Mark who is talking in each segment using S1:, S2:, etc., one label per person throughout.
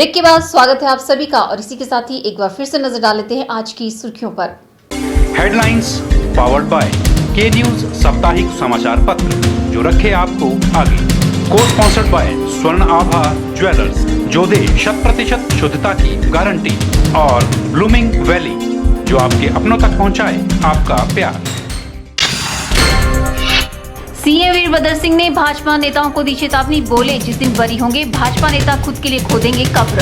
S1: Break के बाद स्वागत है आप सभी का और इसी के साथ ही एक बार फिर से नजर डाल लेते हैं आज की सुर्खियों पर।
S2: हेडलाइंस पावर्ड बाय के न्यूज साप्ताहिक समाचार पत्र जो रखे आपको आगे। को स्पॉन्सर्ड बाय स्वर्ण आभा ज्वेलर्स जो दे 100% शुद्धता की गारंटी और ब्लूमिंग वैली जो आपके अपनों तक पहुंचाए आपका प्यार।
S1: सीएम वीरभद्र सिंह ने भाजपा नेताओं को दी चेतावनी, बोले जिस दिन बरी होंगे भाजपा नेता खुद के लिए खोदेंगे कब्र।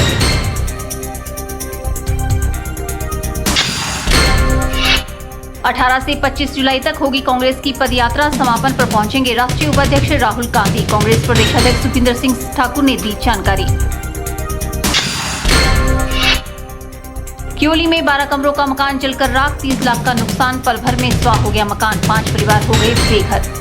S1: अठारह से 25 जुलाई तक होगी कांग्रेस की पदयात्रा, समापन पर पहुंचेंगे राष्ट्रीय उपाध्यक्ष राहुल गांधी। कांग्रेस प्रदेश अध्यक्ष सुखविंदर सिंह ठाकुर ने दी जानकारी। क्योली में 12 कमरों का मकान जलकर राख, 30 लाख का नुकसान, पल भर में स्वाह हो गया मकान, 5 परिवार हो गए बेघर।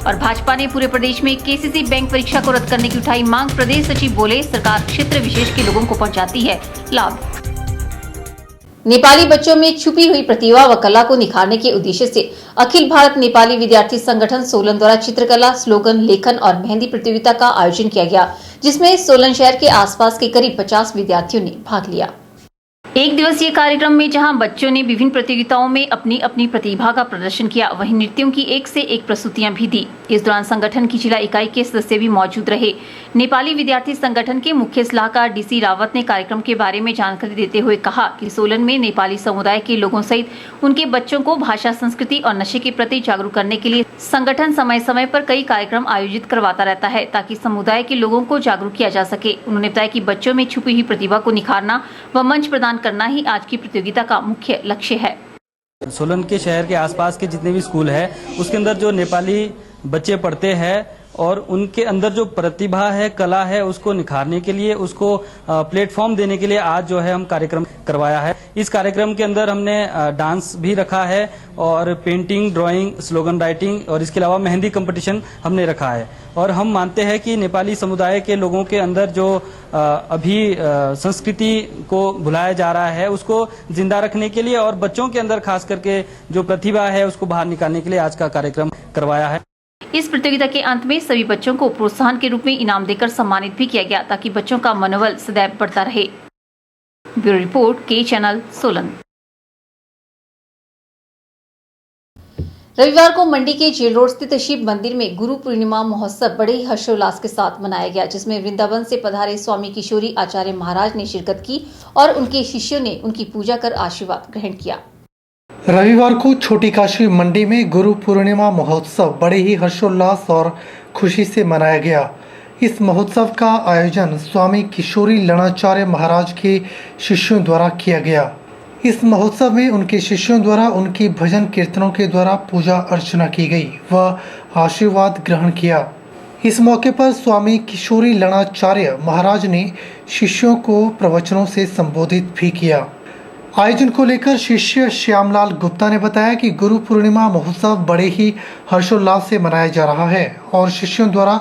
S1: और भाजपा ने पूरे प्रदेश में केसीसी बैंक परीक्षा को रद्द करने की उठाई मांग। प्रदेश सचिव बोले सरकार क्षेत्र विशेष के लोगों को पहुंचाती है लाभ। नेपाली बच्चों में छुपी हुई प्रतिभा व कला को निखारने के उद्देश्य से अखिल भारत नेपाली विद्यार्थी संगठन सोलन द्वारा चित्रकला, स्लोगन लेखन और मेहंदी प्रतियोगिता का आयोजन किया गया, जिसमें सोलन शहर के आसपास के करीब 50 विद्यार्थियों ने भाग लिया। एक दिवसीय कार्यक्रम में जहां बच्चों ने विभिन्न प्रतियोगिताओं में अपनी अपनी प्रतिभा का प्रदर्शन किया, वहीं नृत्यों की एक से एक प्रस्तुतियां भी दी। इस दौरान संगठन की जिला इकाई के सदस्य भी मौजूद रहे। नेपाली विद्यार्थी संगठन के मुख्य सलाहकार डीसी रावत ने कार्यक्रम के बारे में जानकारी देते हुए कहा कि सोलन में नेपाली समुदाय के लोगों सहित उनके बच्चों को भाषा, संस्कृति और नशे के प्रति जागरूक करने के लिए संगठन समय समय पर कई कार्यक्रम आयोजित करवाता रहता है ताकि समुदाय के लोगों को जागरूक किया जा सके। उन्होंने बताया कि बच्चों में छुपी हुई प्रतिभा को निखारना व मंच प्रदान करना ही आज की प्रतियोगिता का मुख्य लक्ष्य है।
S3: सोलन के शहर के आसपास के जितने भी स्कूल है उसके अंदर जो नेपाली बच्चे पढ़ते हैं और उनके अंदर जो प्रतिभा है, कला है, उसको निखारने के लिए, उसको प्लेटफॉर्म देने के लिए आज जो है हम कार्यक्रम करवाया है। इस कार्यक्रम के अंदर हमने डांस भी रखा है और पेंटिंग, ड्राइंग, स्लोगन राइटिंग और इसके अलावा मेहंदी कंपटीशन हमने रखा है। और हम मानते हैं कि नेपाली समुदाय के लोगों के अंदर जो अभी संस्कृति को भुलाया जा रहा है उसको जिंदा रखने के लिए और बच्चों के अंदर खास करके जो प्रतिभा है उसको बाहर निकालने के लिए आज का कार्यक्रम करवाया है।
S1: इस प्रतियोगिता के अंत में सभी बच्चों को प्रोत्साहन के रूप में इनाम देकर सम्मानित भी किया गया ताकि बच्चों का मनोबल सदैव बढ़ता रहे। ब्यूरो रिपोर्ट, के चैनल, सोलन। रविवार को मंडी के जेल रोड स्थित शिव मंदिर में गुरु पूर्णिमा महोत्सव बड़े ही हर्षोल्लास के साथ मनाया गया, जिसमें वृंदावन से पधारे स्वामी किशोरी आचार्य महाराज ने शिरकत की और उनके शिष्यों ने उनकी पूजा कर आशीर्वाद ग्रहण किया।
S4: रविवार को छोटी काशी मंडी में गुरु पूर्णिमा महोत्सव बड़े ही हर्षोल्लास और खुशी से मनाया गया। इस महोत्सव का आयोजन स्वामी किशोरी लणाचार्य महाराज के शिष्यों द्वारा किया गया। इस महोत्सव में उनके शिष्यों द्वारा उनकी भजन कीर्तनों के द्वारा पूजा अर्चना की गई व आशीर्वाद ग्रहण किया। इस मौके पर स्वामी किशोरी लणाचार्य महाराज ने शिष्यों को प्रवचनों से संबोधित भी किया। आयोजन को लेकर शिष्य श्यामलाल गुप्ता ने बताया कि गुरु पूर्णिमा महोत्सव बड़े ही हर्षोल्लास से मनाया जा रहा है और शिष्यों द्वारा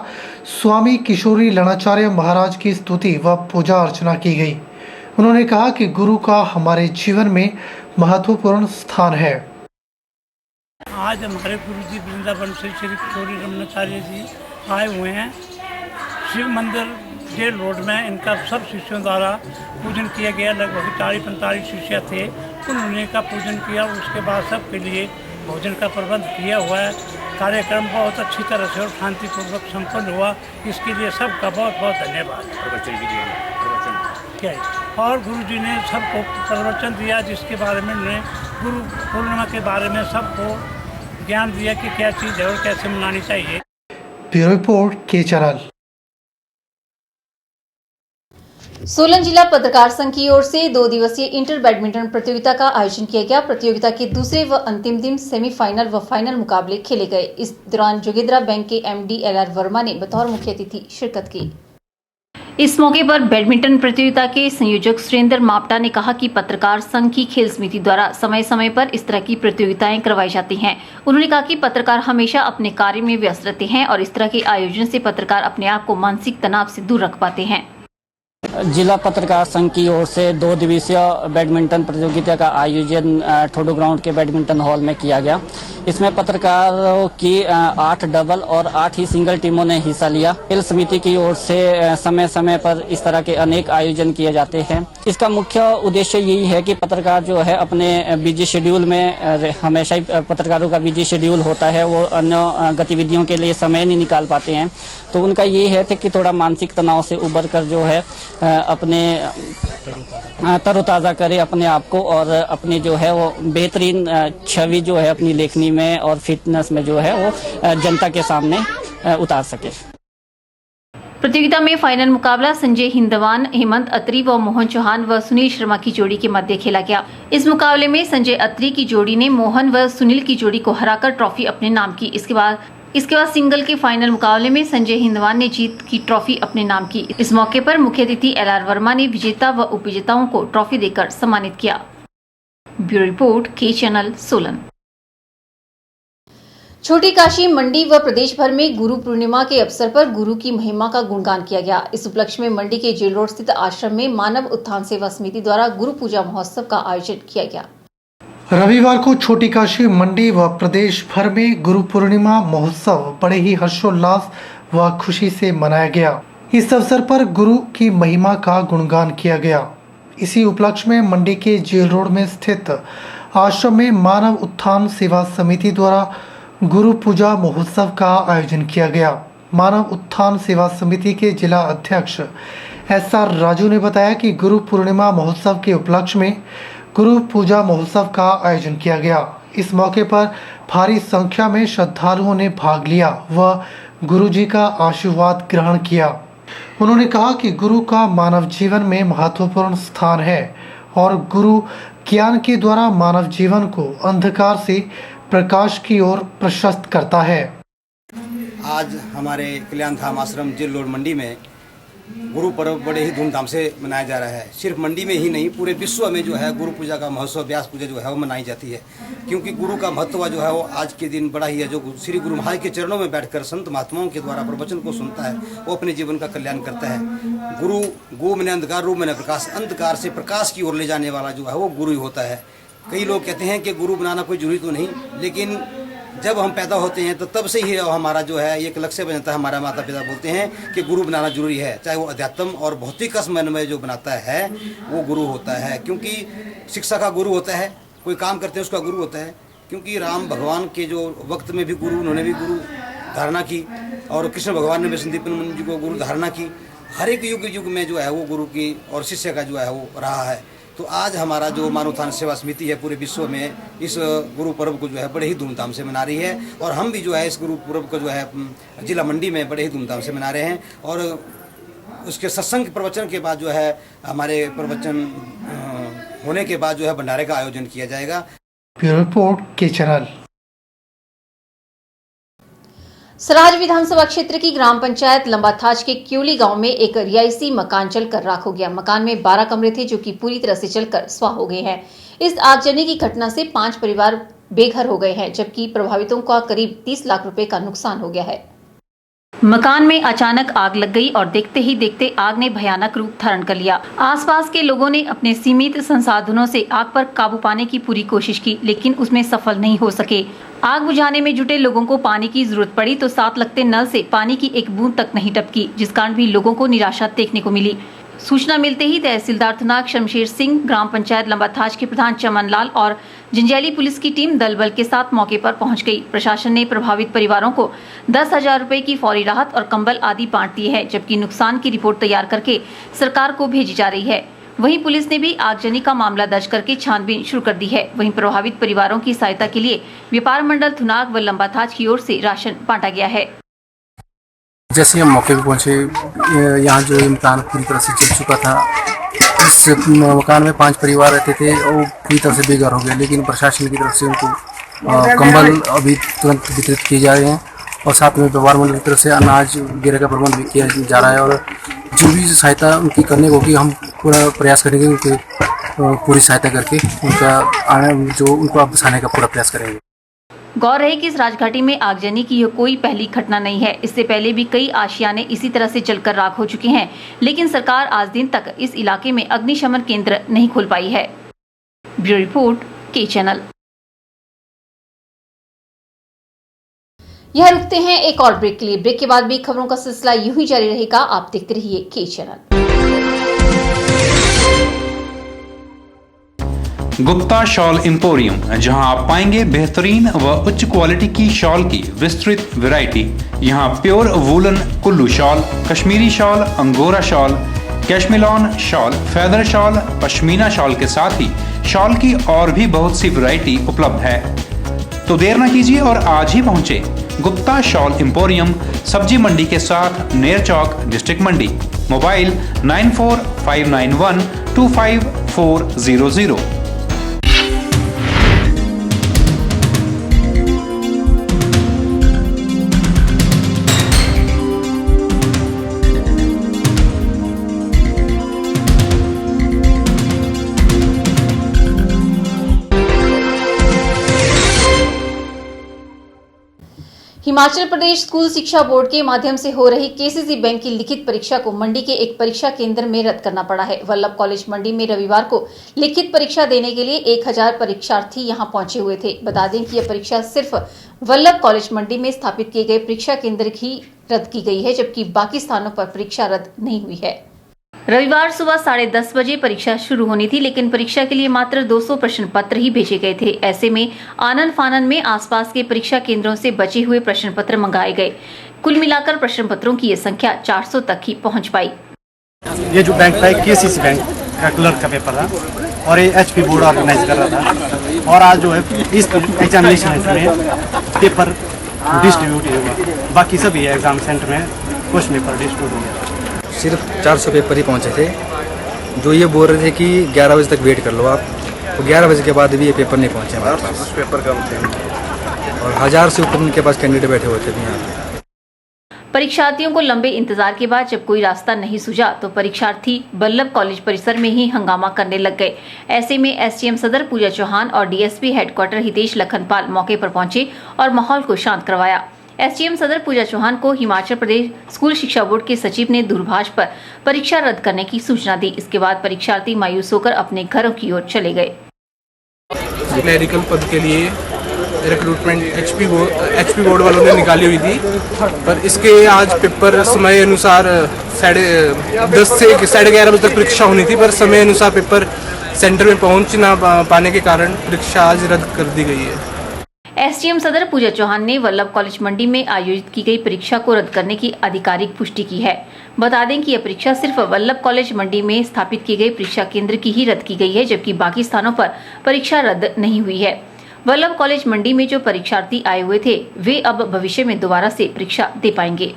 S4: स्वामी किशोरी लणाचार्य महाराज की स्तुति व पूजा अर्चना की गई। उन्होंने कहा कि गुरु का हमारे जीवन में महत्वपूर्ण स्थान है।
S5: आज हमारे गुरु जी वृंदावन से श्री किशोरी लणाचार्य जी आए हुए हैं। शिव मंदिर जेल रोड में इनका सब शिष्यों द्वारा पूजन किया गया। लगभग 40-45 शिष्य थे, उन्होंने का पूजन किया। उसके बाद सबके लिए भोजन का प्रबंध किया हुआ है। कार्यक्रम बहुत अच्छी तरह से और शांतिपूर्वक संपन्न हुआ। इसके लिए सबका बहुत बहुत धन्यवाद। क्या है? और गुरु जी ने सबको प्रवचन दिया जिसके बारे में उन्होंने गुरु पूर्णिमा के बारे में सबको ज्ञान दिया कि क्या चीज़ है और कैसे मनानी चाहिए।
S4: ब्यूरो रिपोर्ट, के चैनल।
S1: सोलन जिला पत्रकार संघ की ओर से 2 दिवसीय इंटर बैडमिंटन प्रतियोगिता का आयोजन किया गया। प्रतियोगिता के दूसरे व अंतिम दिन सेमीफाइनल व फाइनल मुकाबले खेले गए। इस दौरान जोगेंद्रा बैंक के एमडी LR वर्मा ने बतौर मुख्य अतिथि शिरकत की। इस मौके पर बैडमिंटन प्रतियोगिता के संयोजक सुरेंद्र मापटा ने कहा कि पत्रकार संघ की खेल समिति द्वारा समय समय पर इस तरह की प्रतियोगिताएं करवाई जाती हैं। उन्होंने कहा कि पत्रकार हमेशा अपने कार्य में व्यस्त रहते हैं और इस तरह के आयोजन से पत्रकार अपने आप को मानसिक तनाव से दूर रख पाते हैं।
S6: जिला पत्रकार संघ की ओर से 2 दिवसीय बैडमिंटन प्रतियोगिता का आयोजन ठोडो ग्राउंड के बैडमिंटन हॉल में किया गया। इसमें पत्रकारों की 8 डबल और 8 ही सिंगल टीमों ने हिस्सा लिया। खेल समिति की ओर से समय समय पर इस तरह के अनेक आयोजन किए जाते हैं। इसका मुख्य उद्देश्य यही है कि पत्रकार जो है अपने बिजी शेड्यूल में, हमेशा ही पत्रकारों का बिजी शेड्यूल होता है, वो अन्य गतिविधियों के लिए समय नहीं निकाल पाते हैं, तो उनका ये है कि थोड़ा मानसिक तनाव से उबर कर जो है अपने तरोताज़ा करे अपने आप को, और अपनी जो है वो बेहतरीन छवि जो है अपनी लेखनी में और फिटनेस में जो है वो जनता के सामने उतार सके।
S1: प्रतियोगिता में फाइनल मुकाबला संजय हिंदवान, हेमंत अत्री व मोहन चौहान व सुनील शर्मा की जोड़ी के मध्य खेला गया। इस मुकाबले में संजय अत्री की जोड़ी ने मोहन व सुनील की जोड़ी को हराकर ट्रॉफी अपने नाम की। इसके बाद सिंगल के फाइनल मुकाबले में संजय हिंदवान ने जीत की ट्रॉफी अपने नाम की। इस मौके पर मुख्य अतिथि LR वर्मा ने विजेता व उपविजेताओं को ट्रॉफी देकर सम्मानित किया। ब्यूरो रिपोर्ट, के चैनल, सोलन। छोटी काशी मंडी व प्रदेश भर में गुरु पूर्णिमा के अवसर पर गुरु की महिमा का गुणगान किया गया। इस उपलक्ष्य में मंडी के जेल रोड स्थित आश्रम में मानव उत्थान सेवा समिति द्वारा गुरु पूजा महोत्सव का आयोजन किया गया।
S4: रविवार को छोटी काशी मंडी व प्रदेश भर में गुरु पूर्णिमा महोत्सव बड़े ही हर्षोल्लास व खुशी से मनाया गया। इस अवसर पर गुरु की महिमा का गुणगान किया गया। इसी उपलक्ष्य में मंडी के जेल रोड में स्थित आश्रम में मानव उत्थान सेवा समिति द्वारा गुरु पूजा महोत्सव का आयोजन किया गया। मानव उत्थान सेवा समिति के जिला अध्यक्ष SR राजू ने बताया कि गुरु पूर्णिमा महोत्सव के उपलक्ष्य में गुरु पूजा महोत्सव का आयोजन किया गया। इस मौके पर भारी संख्या में श्रद्धालुओं ने भाग लिया व गुरु जी का आशीर्वाद ग्रहण किया। उन्होंने कहा कि गुरु का मानव जीवन में महत्वपूर्ण स्थान है और गुरु ज्ञान के द्वारा मानव जीवन को अंधकार से प्रकाश की ओर प्रशस्त करता है।
S7: आज हमारे कल्याण धाम आश्रम जेल रोड मंडी में गुरु पर्व बड़े ही धूमधाम से मनाया जा रहा है। सिर्फ मंडी में ही नहीं, पूरे विश्व में जो है गुरु पूजा का महोत्सव, व्यास पूजा जो है वो मनाई जाती है, क्योंकि गुरु का महत्व जो है वो आज के दिन बड़ा ही है। जो श्री गुरु महाराज के चरणों में बैठकर संत महात्माओं के द्वारा प्रवचन को सुनता है, वो अपने जीवन का कल्याण करता है। गुरु गु में अंधकार, रूप में प्रकाश, अंधकार से प्रकाश की ओर ले जाने वाला जो है वो गुरु ही होता है। कई लोग कहते हैं कि गुरु बनाना कोई जरूरी तो नहीं, लेकिन जब हम पैदा होते हैं तो तब से ही हमारा जो है एक लक्ष्य बन जाता है। हमारा माता पिता बोलते हैं कि गुरु बनाना जरूरी है, चाहे वो अध्यात्म और भौतिक मन में जो बनाता है वो गुरु होता है। क्योंकि शिक्षा का गुरु होता है, कोई काम करते हैं उसका गुरु होता है। क्योंकि राम भगवान के जो वक्त में भी गुरु, उन्होंने भी गुरु धारणा की, और कृष्ण भगवान ने भी संदीपन मुनि जी को गुरु धारणा की। हर एक युग में जो है वो गुरु की और शिष्य का जो है वो रहा है। तो आज हमारा जो मानव उत्थान सेवा समिति है पूरे विश्व में इस गुरु पर्व को जो है बड़े ही धूमधाम से मना रही है, और हम भी जो है इस गुरु पर्व को जो है जिला मंडी में बड़े ही धूमधाम से मना रहे हैं। और उसके सत्संग प्रवचन के बाद जो है हमारे प्रवचन होने के बाद जो है भंडारे का आयोजन किया जाएगा।
S4: ब्यूरो रिपोर्ट, के चैनल।
S1: सराज विधानसभा क्षेत्र की ग्राम पंचायत लंबाथाज के क्यूली गांव में एक रिहायशी मकान जलकर राख हो गया। मकान में 12 कमरे थे जो कि पूरी तरह से जलकर स्वाह हो गए हैं। इस आगजनी की घटना से 5 परिवार बेघर हो गए हैं, जबकि प्रभावितों का करीब 30 लाख रुपए का नुकसान हो गया है। मकान में अचानक आग लग गई और देखते ही देखते आग ने भयानक रूप धारण कर लिया। आसपास के लोगों ने अपने सीमित संसाधनों से आग पर काबू पाने की पूरी कोशिश की, लेकिन उसमें सफल नहीं हो सके। आग बुझाने में जुटे लोगों को पानी की जरूरत पड़ी तो साथ लगते नल से पानी की एक बूंद तक नहीं टपकी, जिस कारण भी लोगों को निराशा देखने को मिली। सूचना मिलते ही तहसीलदार थनाग शमशेर सिंह, ग्राम पंचायत लंबाथाज के प्रधान चमन लाल और जंजैली पुलिस की टीम दल बल के साथ मौके पर पहुंच गई। प्रशासन ने प्रभावित परिवारों को 10,000 रुपए की फौरी राहत और कंबल आदि बांट दिए हैं, जबकि नुकसान की रिपोर्ट तैयार करके सरकार को भेजी जा रही है। वहीं पुलिस ने भी आगजनी का मामला दर्ज करके छानबीन शुरू कर दी है। वहीं प्रभावित परिवारों की सहायता के लिए व्यापार मंडल थुनाग व लंबाथाज की ओर से राशन बांटा गया है।
S8: जैसे हम मौके पर पहुंचे, यहाँ जो मकान पूरी तरह से जल चुका था। इस मकान में 5 परिवार रहते थे और पूरी तरह से बेघर हो गए, लेकिन प्रशासन की तरफ से उनको कंबल अभी तुरंत वितरित किए जा रहे हैं और साथ में व्यापार मंडल की तरफ से अनाज वगैरह का प्रबंध भी किया जा रहा है। और जो भी सहायता उनकी करने को होगी हम पूरा प्रयास करेंगे, उनके पूरी सहायता करके उनका जो उनको बसाने का पूरा प्रयास करेंगे।
S1: गौर रहे कि इस राजघाटी में आगजनी की यह कोई पहली घटना नहीं है। इससे पहले भी कई आशियाने इसी तरह से जलकर राख हो चुकी हैं, लेकिन सरकार आज दिन तक इस इलाके में अग्निशमन केंद्र नहीं खोल पाई है। ब्यूरो रिपोर्ट, के चैनल। यह रुकते हैं एक और ब्रेक के लिए। ब्रेक के बाद भी खबरों का सिलसिला यूं ही जारी रहेगा। आप देखते रहिए के चैनल।
S2: गुप्ता शॉल एम्पोरियम, जहां आप पाएंगे बेहतरीन व उच्च क्वालिटी की शॉल की विस्तृत वैरायटी। यहां pure woollen Kullu shawl, Kashmiri shawl, angora shawl, cashmilon shawl, feather shawl, pashmina shawl के साथ ही शॉल की और भी बहुत सी वैरायटी उपलब्ध है। तो देर न कीजिए और आज ही पहुंचे गुप्ता शॉल एम्पोरियम, सब्जी मंडी के साथ नेर चौक, डिस्ट्रिक्ट मंडी। मोबाइल 9459125400।
S1: हिमाचल प्रदेश स्कूल शिक्षा बोर्ड के माध्यम से हो रही केसीसी बैंक की लिखित परीक्षा को मंडी के एक परीक्षा केंद्र में रद्द करना पड़ा है। वल्लभ कॉलेज मंडी में रविवार को लिखित परीक्षा देने के लिए 1000 परीक्षार्थी यहां पहुंचे हुए थे। बता दें कि यह परीक्षा सिर्फ वल्लभ कॉलेज मंडी में स्थापित किए गए परीक्षा केंद्र ही रद्द की गई है, जबकि बाकी स्थानों पर परीक्षा रद्द नहीं हुई है। रविवार सुबह 10:30 बजे परीक्षा शुरू होनी थी, लेकिन परीक्षा के लिए मात्र 200 प्रश्न पत्र ही भेजे गए थे। ऐसे में आनन फानन में आसपास के परीक्षा केंद्रों से बचे हुए प्रश्न पत्र मंगाए गए। कुल मिलाकर प्रश्न पत्रों की ये संख्या 400 तक ही पहुंच पाई।
S9: ये जो बैंक था केसीसी बैंक का क्लर्क का पेपर था और ये एचपी बोर्ड ऑर्गेनाइज कर रहा था, और आज जो है इस एग्जामिनेशन में पेपर डिस्ट्रीब्यूट होगा। बाकी सभी एग्जाम सेंटर में क्वेश्चन पेपर डिस्ट्रीब्यूट होगा।
S8: सिर्फ 400 पेपर ही पहुंचे थे। जो ये बोल रहे थे कि 11 बजे तक वेट कर लो आप, तो 11 बजे के बाद भी ये पेपर नहीं पहुंचे हमारे पास। पेपर कम थे और 1000 से ऊपर उनके पास कैंडिडेट बैठे हुए थे यहाँ पे।
S1: परीक्षार्थियों को लंबे इंतजार के बाद जब कोई रास्ता नहीं सूझा तो परीक्षार्थी वल्लभ कॉलेज परिसर में ही हंगामा करने लग गए। ऐसे में एसडीएम सदर पूजा चौहान और डीएसपी हेडक्वार्टर हितेश लखनपाल मौके पर पहुंचे और माहौल को शांत करवाया। एसडीएम सदर पूजा चौहान को हिमाचल प्रदेश स्कूल शिक्षा बोर्ड के सचिव ने दूरभाष पर परीक्षा रद्द करने की सूचना दी। इसके बाद परीक्षार्थी मायूस होकर अपने घरों की ओर चले गए।
S10: क्लरिकल पद के लिए रिक्रूटमेंट एचपी बोर्ड वालों ने निकाली हुई थी, पर इसके आज पेपर समय अनुसार 10:30 से 11:30 बजे तक परीक्षा होनी थी, पर समय अनुसार पेपर सेंटर में पहुंच ना पाने के कारण परीक्षा आज रद्द कर दी गई है।
S1: एसडीएम सदर पूजा चौहान ने वल्लभ कॉलेज मंडी में आयोजित की गई परीक्षा को रद्द करने की आधिकारिक पुष्टि की है। बता दें कि यह परीक्षा सिर्फ वल्लभ कॉलेज मंडी में स्थापित किए गए परीक्षा केंद्र की ही रद्द की गई है, जबकि बाकी स्थानों पर परीक्षा रद्द नहीं हुई है। वल्लभ कॉलेज मंडी में जो परीक्षार्थी आए हुए थे वे अब भविष्य में दोबारा से परीक्षा दे पाएंगे।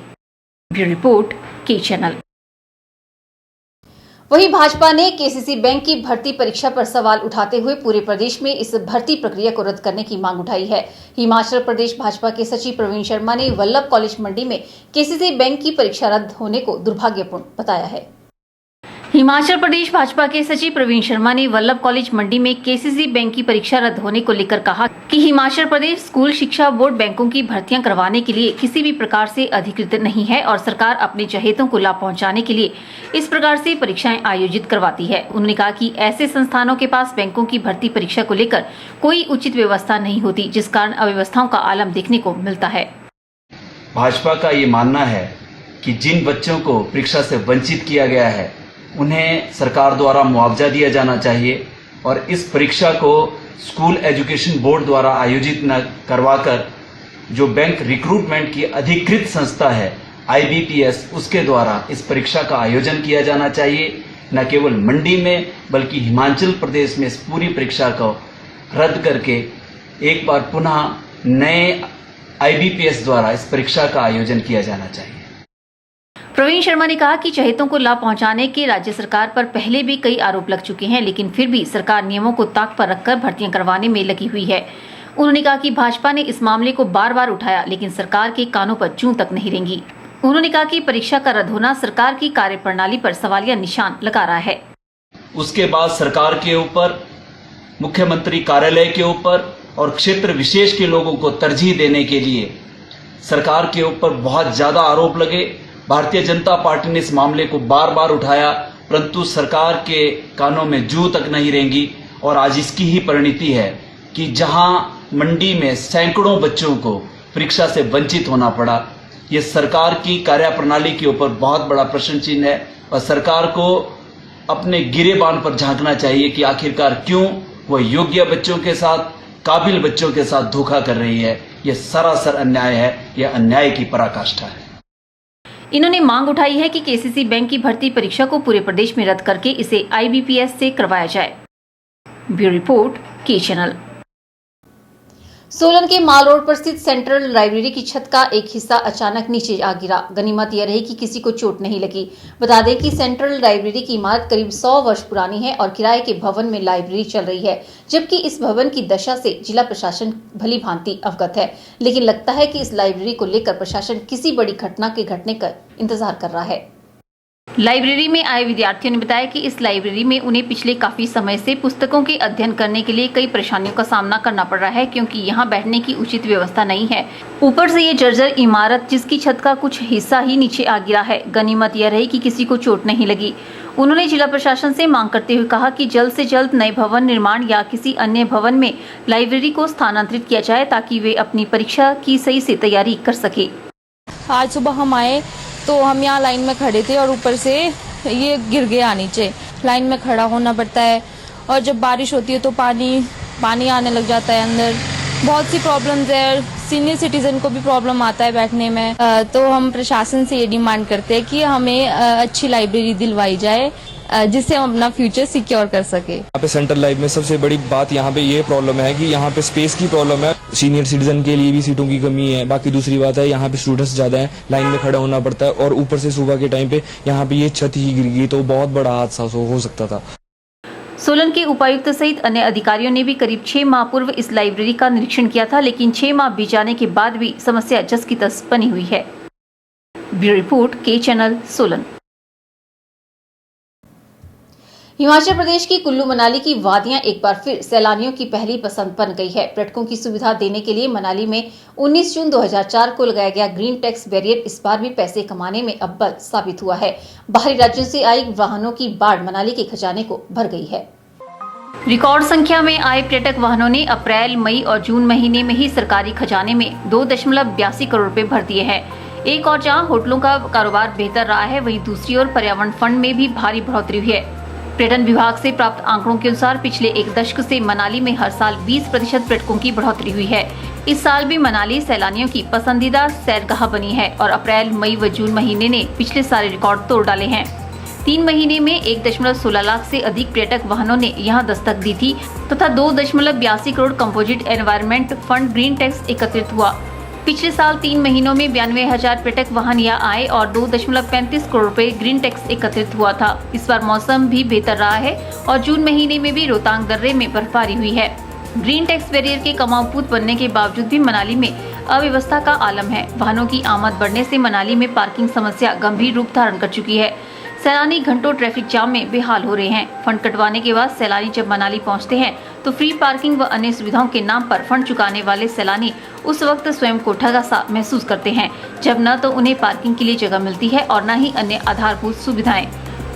S1: ब्यूरो रिपोर्ट, के चैनल। वहीं भाजपा ने केसीसी बैंक की भर्ती परीक्षा पर सवाल उठाते हुए पूरे प्रदेश में इस भर्ती प्रक्रिया को रद्द करने की मांग उठाई है। हिमाचल प्रदेश भाजपा के सचिव प्रवीण शर्मा ने वल्लभ कॉलेज मंडी में केसीसी बैंक की परीक्षा रद्द होने को दुर्भाग्यपूर्ण बताया है। हिमाचल प्रदेश भाजपा के सचिव प्रवीण शर्मा ने वल्लभ कॉलेज मंडी में केसीसी बैंक की परीक्षा रद्द होने को लेकर कहा कि हिमाचल प्रदेश स्कूल शिक्षा बोर्ड बैंकों की भर्तियां करवाने के लिए किसी भी प्रकार से अधिकृत नहीं है और सरकार अपने चहेतों को लाभ पहुंचाने के लिए इस प्रकार से परीक्षाएं आयोजित करवाती है। उन्होंने कहा कि ऐसे संस्थानों के पास बैंकों की भर्ती परीक्षा को लेकर कोई उचित व्यवस्था नहीं होती, जिस कारण अव्यवस्थाओं का आलम देखने को मिलता है।
S11: भाजपा का ये मानना है कि जिन बच्चों को परीक्षा से वंचित किया गया है उन्हें सरकार द्वारा मुआवजा दिया जाना चाहिए और इस परीक्षा को स्कूल एजुकेशन बोर्ड द्वारा आयोजित न करवाकर जो बैंक रिक्रूटमेंट की अधिकृत संस्था है IBPS, उसके द्वारा इस परीक्षा का आयोजन किया जाना चाहिए। न केवल मंडी में बल्कि हिमाचल प्रदेश में इस पूरी परीक्षा को रद्द करके एक बार पुनः नए IBPS द्वारा इस परीक्षा का आयोजन किया जाना चाहिए।
S1: प्रवीण शर्मा ने कहा कि चहेतों को लाभ पहुंचाने के राज्य सरकार पर पहले भी कई आरोप लग चुके हैं, लेकिन फिर भी सरकार नियमों को ताक पर रखकर भर्तियां करवाने में लगी हुई है। उन्होंने कहा कि भाजपा ने इस मामले को बार बार उठाया, लेकिन सरकार के कानों पर जूं तक नहीं रेंगी। उन्होंने कहा कि परीक्षा का रद्द होना सरकार की कार्यप्रणाली पर सवालिया निशान लगा रहा है।
S11: उसके बाद सरकार के ऊपर, मुख्यमंत्री कार्यालय के ऊपर और क्षेत्र विशेष के लोगों को तरजीह देने के लिए सरकार के ऊपर बहुत ज्यादा आरोप लगे। भारतीय जनता पार्टी ने इस मामले को बार बार उठाया, परंतु सरकार के कानों में जू तक नहीं रेंगी और आज इसकी ही परिणति है कि जहां मंडी में सैकड़ों बच्चों को परीक्षा से वंचित होना पड़ा। ये सरकार की कार्यप्रणाली के ऊपर बहुत बड़ा प्रश्न चिन्ह है और सरकार को अपने गिरेबान पर झांकना चाहिए कि आखिरकार क्यों वो योग्य बच्चों के साथ, काबिल बच्चों के साथ धोखा कर रही है। ये सरासर अन्याय है, यह अन्याय की पराकाष्ठा है।
S1: इन्होंने मांग उठाई है कि केसीसी बैंक की भर्ती परीक्षा को पूरे प्रदेश में रद्द करके इसे IBPS से करवाया जाए। ब्यूरो रिपोर्ट, के चैनल। सोलन के माल रोड पर स्थित सेंट्रल लाइब्रेरी की छत का एक हिस्सा अचानक नीचे आ गिरा। गनीमत यह रही कि किसी को चोट नहीं लगी। बता दें कि सेंट्रल लाइब्रेरी की इमारत करीब 100 वर्ष पुरानी है और किराए के भवन में लाइब्रेरी चल रही है, जबकि इस भवन की दशा से जिला प्रशासन भली भांति अवगत है। लेकिन लगता है कि इस लाइब्रेरी को लेकर प्रशासन किसी बड़ी घटना के घटने का इंतजार कर रहा है। लाइब्रेरी में आए विद्यार्थियों ने बताया कि इस लाइब्रेरी में उन्हें पिछले काफी समय से पुस्तकों के अध्ययन करने के लिए कई परेशानियों का सामना करना पड़ रहा है, क्योंकि यहाँ बैठने की उचित व्यवस्था नहीं है। ऊपर से ये जर्जर इमारत जिसकी छत का कुछ हिस्सा ही नीचे आ गिरा है। गनीमत यह रही कि किसी को चोट नहीं लगी। उन्होंने जिला प्रशासन से मांग करते हुए कहा कि जल्द से जल्द नए भवन निर्माण या किसी अन्य भवन में लाइब्रेरी को स्थानांतरित किया जाए ताकि वे अपनी परीक्षा की सही से तैयारी कर सके।
S12: आज सुबह हम आए तो हम यहाँ लाइन में खड़े थे और ऊपर से ये गिर गया नीचे। लाइन में खड़ा होना पड़ता है और जब बारिश होती है तो पानी आने लग जाता है अंदर। बहुत सी प्रॉब्लम्स है, सीनियर सिटीजन को भी प्रॉब्लम आता है बैठने में। तो हम प्रशासन से ये डिमांड करते हैं कि हमें अच्छी लाइब्रेरी दिलवाई जाए जिससे हम अपना फ्यूचर सिक्योर कर सके।
S13: यहाँ पे सेंट्रल लाइफ में सबसे बड़ी बात यहाँ पे ये प्रॉब्लम है कि यहाँ पे स्पेस की प्रॉब्लम है। सीनियर सिटीजन के लिए भी सीटों की कमी है। बाकी दूसरी बात है यहाँ पे स्टूडेंट्स ज्यादा हैं, लाइन में खड़ा होना पड़ता है और ऊपर से सुबह के टाइम पे यहाँ पे ये छत ही गिर गई तो बहुत बड़ा हादसा हो सकता था।
S1: सोलन के उपायुक्त सहित अन्य अधिकारियों ने भी करीब 6 माह पूर्व इस लाइब्रेरी का निरीक्षण किया था, लेकिन 6 माह बीत जाने के बाद भी समस्या जस की तस बनी हुई है। ब्यूरो रिपोर्ट, के चैनल, सोलन। हिमाचल प्रदेश की कुल्लू मनाली की वादियां एक बार फिर सैलानियों की पहली पसंद बन गई है। पर्यटकों की सुविधा देने के लिए मनाली में 19 जून 2004 को लगाया गया ग्रीन टैक्स बैरियर इस बार भी पैसे कमाने में अव्वल साबित हुआ है। बाहरी राज्यों से आई वाहनों की बाढ़ मनाली के खजाने को भर गई है। रिकॉर्ड संख्या में आए पर्यटक वाहनों ने अप्रैल, मई और जून महीने में ही सरकारी खजाने में 2.82 करोड़ रुपए भर दिए हैं। एक और जहां होटलों का कारोबार बेहतर रहा है, वहीं दूसरी ओर पर्यावरण फंड में भी भारी बढ़ोतरी हुई है। पर्यटन विभाग से प्राप्त आंकड़ों के अनुसार पिछले एक दशक से मनाली में हर साल 20% पर्यटकों की बढ़ोतरी हुई है। इस साल भी मनाली सैलानियों की पसंदीदा सैरगाह बनी है और अप्रैल, मई व जून महीने ने पिछले सारे रिकॉर्ड तोड़ डाले हैं। 3 महीने में 1.16 लाख से अधिक पर्यटक वाहनों ने यहां दस्तक दी थी तथा 2.82 crore composite environment fund green tax एकत्रित हुआ। पिछले साल 3 महीनों में 92,000 पर्यटक वाहन यहाँ आए और 2.35 करोड़ रुपए ग्रीन टैक्स एकत्रित हुआ था। इस बार मौसम भी बेहतर रहा है और जून महीने में भी रोहतांग दर्रे में बर्फबारी हुई है। ग्रीन टैक्स बैरियर के कमाऊपूत बनने के बावजूद भी मनाली में अव्यवस्था का आलम है। वाहनों की आमद बढ़ने से मनाली में पार्किंग समस्या गंभीर रूप धारण कर चुकी है। सैलानी घंटों ट्रैफिक जाम में बेहाल हो रहे हैं। फंड कटवाने के बाद सैलानी जब मनाली पहुंचते हैं तो फ्री पार्किंग व अन्य सुविधाओं के नाम पर फंड चुकाने वाले सैलानी उस वक्त स्वयं को ठगा सा महसूस करते हैं, जब न तो उन्हें पार्किंग के लिए जगह मिलती है और न ही अन्य आधारभूत सुविधाएं।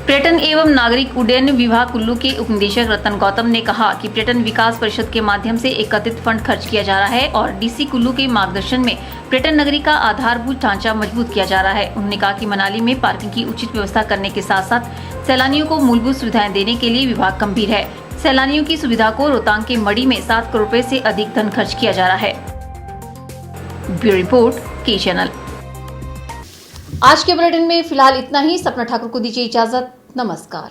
S1: पर्यटन एवं नागरिक उड्डयन विभाग कुल्लू के उपनिदेशक रतन गौतम ने कहा कि पर्यटन विकास परिषद के माध्यम से एकत्रित फंड खर्च किया जा रहा है और डीसी कुल्लू के मार्गदर्शन में पर्यटन नगरी का आधारभूत ढांचा मजबूत किया जा रहा है। उन्होंने कहा कि मनाली में पार्किंग की उचित व्यवस्था करने के साथ साथ सैलानियों को मूलभूत सुविधाएं देने के लिए विभाग गंभीर है। सैलानियों की सुविधा को रोहतांग के मड़ी में 7 करोड़ रुपए से अधिक धन खर्च किया जा रहा है। ब्यूरो रिपोर्ट, के चैनल। आज के बुलेटिन में फिलहाल इतना ही। सपना ठाकुर को दीजिए इजाजत। नमस्कार।